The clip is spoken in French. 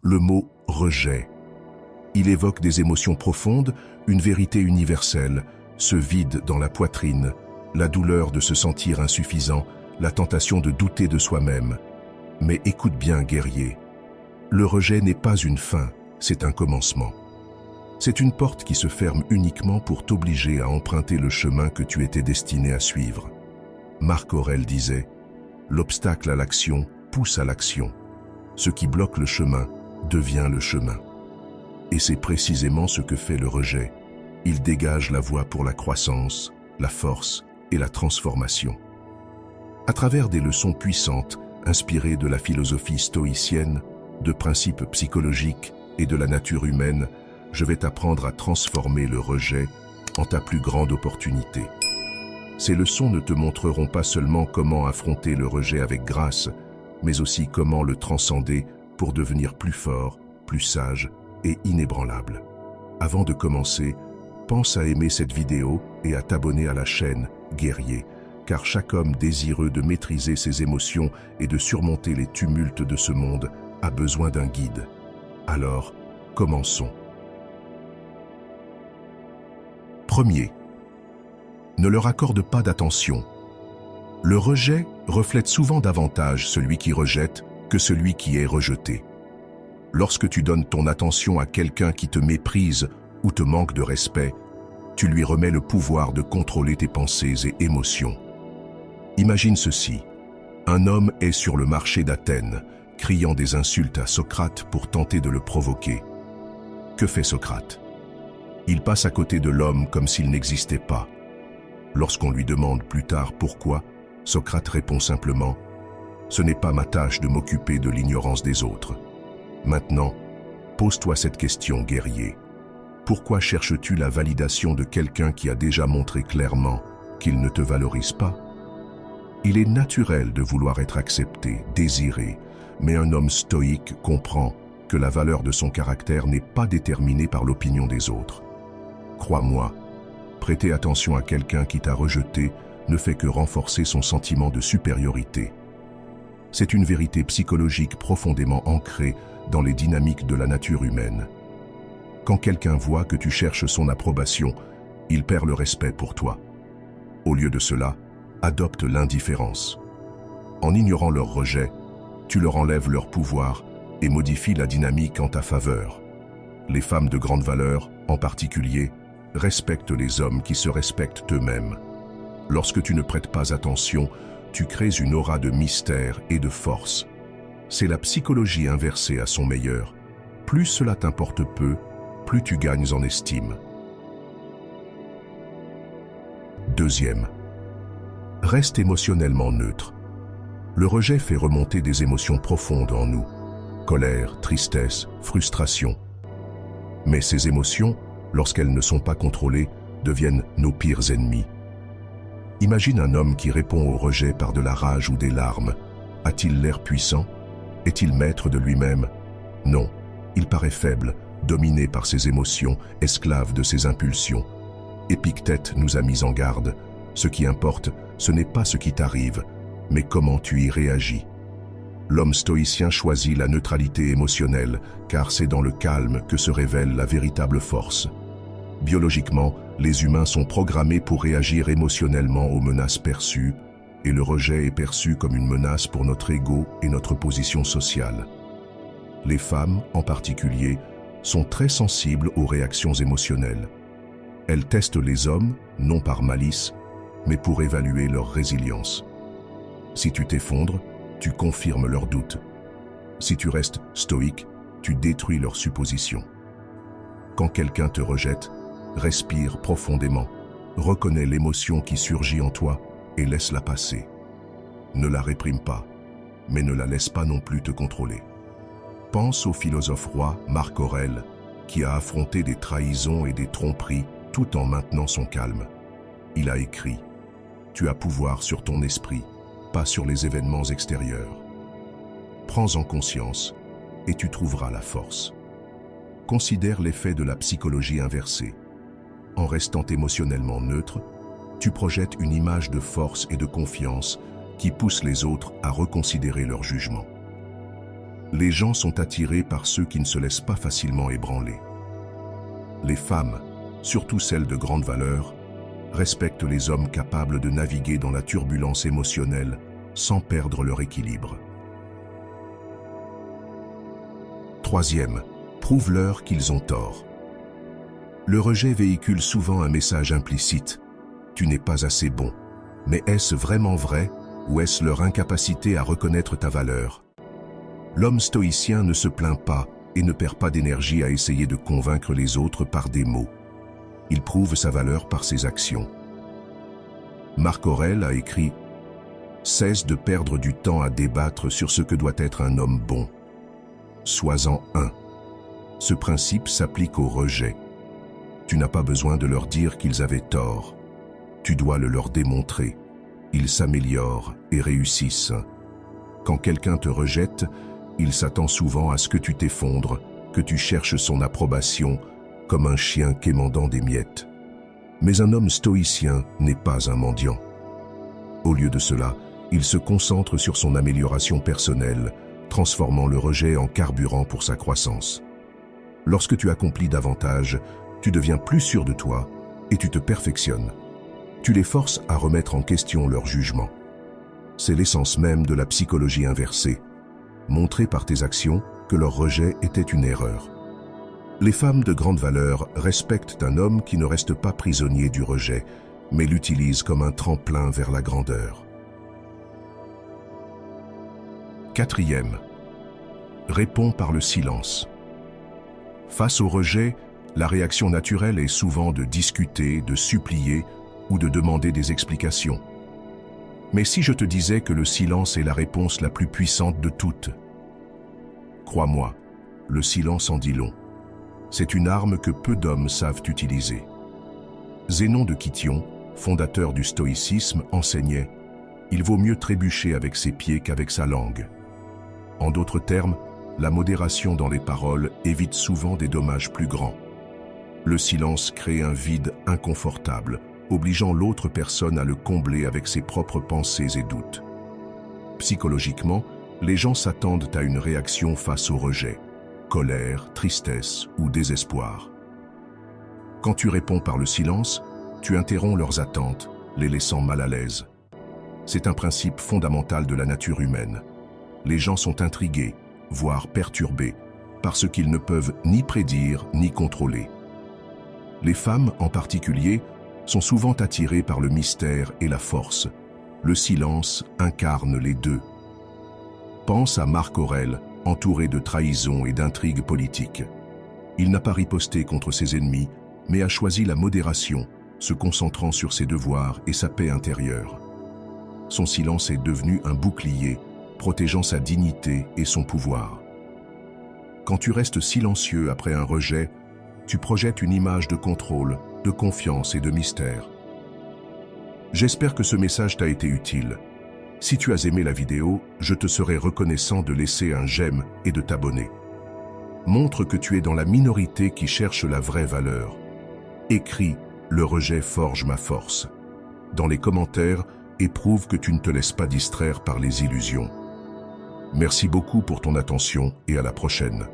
le mot « rejet ». Il évoque des émotions profondes, une vérité universelle, ce vide dans la poitrine, la douleur de se sentir insuffisant, la tentation de douter de soi-même. Mais écoute bien, guerrier, le rejet n'est pas une fin, c'est un commencement. C'est une porte qui se ferme uniquement pour t'obliger à emprunter le chemin que tu étais destiné à suivre. Marc Aurèle disait « L'obstacle à l'action pousse à l'action. Ce qui bloque le chemin devient le chemin. » Et c'est précisément ce que fait le rejet. Il dégage la voie pour la croissance, la force et la transformation. À travers des leçons puissantes, inspirées de la philosophie stoïcienne, de principes psychologiques et de la nature humaine, je vais t'apprendre à transformer le rejet en ta plus grande opportunité. Ces leçons ne te montreront pas seulement comment affronter le rejet avec grâce, mais aussi comment le transcender pour devenir plus fort, plus sage et inébranlable. Avant de commencer, pense à aimer cette vidéo et à t'abonner à la chaîne Guerrier, car chaque homme désireux de maîtriser ses émotions et de surmonter les tumultes de ce monde a besoin d'un guide. Alors, commençons. Premier, ne leur accorde pas d'attention. Le rejet reflète souvent davantage celui qui rejette que celui qui est rejeté. Lorsque tu donnes ton attention à quelqu'un qui te méprise ou te manque de respect, tu lui remets le pouvoir de contrôler tes pensées et émotions. Imagine ceci. Un homme est sur le marché d'Athènes, criant des insultes à Socrate pour tenter de le provoquer. Que fait Socrate? Il passe à côté de l'homme comme s'il n'existait pas. Lorsqu'on lui demande plus tard pourquoi, Socrate répond simplement « Ce n'est pas ma tâche de m'occuper de l'ignorance des autres. » Maintenant, pose-toi cette question, guerrier. Pourquoi cherches-tu la validation de quelqu'un qui a déjà montré clairement qu'il ne te valorise pas? Il est naturel de vouloir être accepté, désiré, mais un homme stoïque comprend que la valeur de son caractère n'est pas déterminée par l'opinion des autres. Crois-moi, prêter attention à quelqu'un qui t'a rejeté ne fait que renforcer son sentiment de supériorité. C'est une vérité psychologique profondément ancrée dans les dynamiques de la nature humaine. Quand quelqu'un voit que tu cherches son approbation, il perd le respect pour toi. Au lieu de cela, adopte l'indifférence. En ignorant leur rejet, tu leur enlèves leur pouvoir et modifies la dynamique en ta faveur. Les femmes de grande valeur, en particulier, respectent les hommes qui se respectent eux-mêmes. Lorsque tu ne prêtes pas attention, tu crées une aura de mystère et de force. C'est la psychologie inversée à son meilleur. Plus cela t'importe peu, plus tu gagnes en estime. Deuxième, reste émotionnellement neutre. Le rejet fait remonter des émotions profondes en nous. Colère, tristesse, frustration. Mais ces émotions, lorsqu'elles ne sont pas contrôlées, deviennent nos pires ennemis. Imagine un homme qui répond au rejet par de la rage ou des larmes. A-t-il l'air puissant? Est-il maître de lui-même? Non, il paraît faible, dominé par ses émotions, esclave de ses impulsions. Épictète nous a mis en garde. Ce qui importe, ce n'est pas ce qui t'arrive, mais comment tu y réagis. L'homme stoïcien choisit la neutralité émotionnelle, car c'est dans le calme que se révèle la véritable force. Biologiquement, les humains sont programmés pour réagir émotionnellement aux menaces perçues, et le rejet est perçu comme une menace pour notre ego et notre position sociale. Les femmes, en particulier, sont très sensibles aux réactions émotionnelles. Elles testent les hommes, non par malice, mais pour évaluer leur résilience. Si tu t'effondres, tu confirmes leurs doutes. Si tu restes stoïque, tu détruis leurs suppositions. Quand quelqu'un te rejette, respire profondément, reconnais l'émotion qui surgit en toi et laisse-la passer. Ne la réprime pas, mais ne la laisse pas non plus te contrôler. Pense au philosophe roi Marc Aurèle, qui a affronté des trahisons et des tromperies tout en maintenant son calme. Il a écrit « Tu as pouvoir sur ton esprit, pas sur les événements extérieurs. Prends-en conscience et tu trouveras la force. » Considère l'effet de la psychologie inversée. En restant émotionnellement neutre, tu projettes une image de force et de confiance qui pousse les autres à reconsidérer leur jugement. Les gens sont attirés par ceux qui ne se laissent pas facilement ébranler. Les femmes, surtout celles de grande valeur, respectent les hommes capables de naviguer dans la turbulence émotionnelle sans perdre leur équilibre. Troisième, prouve-leur qu'ils ont tort. Le rejet véhicule souvent un message implicite. Tu n'es pas assez bon. Mais est-ce vraiment vrai ou est-ce leur incapacité à reconnaître ta valeur? L'homme stoïcien ne se plaint pas et ne perd pas d'énergie à essayer de convaincre les autres par des mots. Il prouve sa valeur par ses actions. Marc Aurèle a écrit « Cesse de perdre du temps à débattre sur ce que doit être un homme bon. Sois-en un. » Ce principe s'applique au rejet. Tu n'as pas besoin de leur dire qu'ils avaient tort. Tu dois le leur démontrer. Ils s'améliorent et réussissent. Quand quelqu'un te rejette, il s'attend souvent à ce que tu t'effondres, que tu cherches son approbation, comme un chien quémandant des miettes. Mais un homme stoïcien n'est pas un mendiant. Au lieu de cela, il se concentre sur son amélioration personnelle, transformant le rejet en carburant pour sa croissance. Lorsque tu accomplis davantage, tu deviens plus sûr de toi et tu te perfectionnes. Tu les forces à remettre en question leur jugement. C'est l'essence même de la psychologie inversée. Montrer par tes actions que leur rejet était une erreur. Les femmes de grande valeur respectent un homme qui ne reste pas prisonnier du rejet, mais l'utilise comme un tremplin vers la grandeur. Quatrième, réponds par le silence. Face au rejet, la réaction naturelle est souvent de discuter, de supplier ou de demander des explications. Mais si je te disais que le silence est la réponse la plus puissante de toutes? Crois-moi, le silence en dit long. C'est une arme que peu d'hommes savent utiliser. Zénon de Kition, fondateur du stoïcisme, enseignait « Il vaut mieux trébucher avec ses pieds qu'avec sa langue ». En d'autres termes, la modération dans les paroles évite souvent des dommages plus grands. Le silence crée un vide inconfortable, obligeant l'autre personne à le combler avec ses propres pensées et doutes. Psychologiquement, les gens s'attendent à une réaction face au rejet, colère, tristesse ou désespoir. Quand tu réponds par le silence, tu interromps leurs attentes, les laissant mal à l'aise. C'est un principe fondamental de la nature humaine. Les gens sont intrigués, voire perturbés, par ce qu'ils ne peuvent ni prédire ni contrôler. Les femmes, en particulier, sont souvent attirées par le mystère et la force. Le silence incarne les deux. Pense à Marc Aurèle, entouré de trahisons et d'intrigues politiques. Il n'a pas riposté contre ses ennemis, mais a choisi la modération, se concentrant sur ses devoirs et sa paix intérieure. Son silence est devenu un bouclier, protégeant sa dignité et son pouvoir. Quand tu restes silencieux après un rejet, tu projettes une image de contrôle, de confiance et de mystère. J'espère que ce message t'a été utile. Si tu as aimé la vidéo, je te serai reconnaissant de laisser un j'aime et de t'abonner. Montre que tu es dans la minorité qui cherche la vraie valeur. Écris « Le rejet forge ma force » dans les commentaires et prouve que tu ne te laisses pas distraire par les illusions. Merci beaucoup pour ton attention et à la prochaine.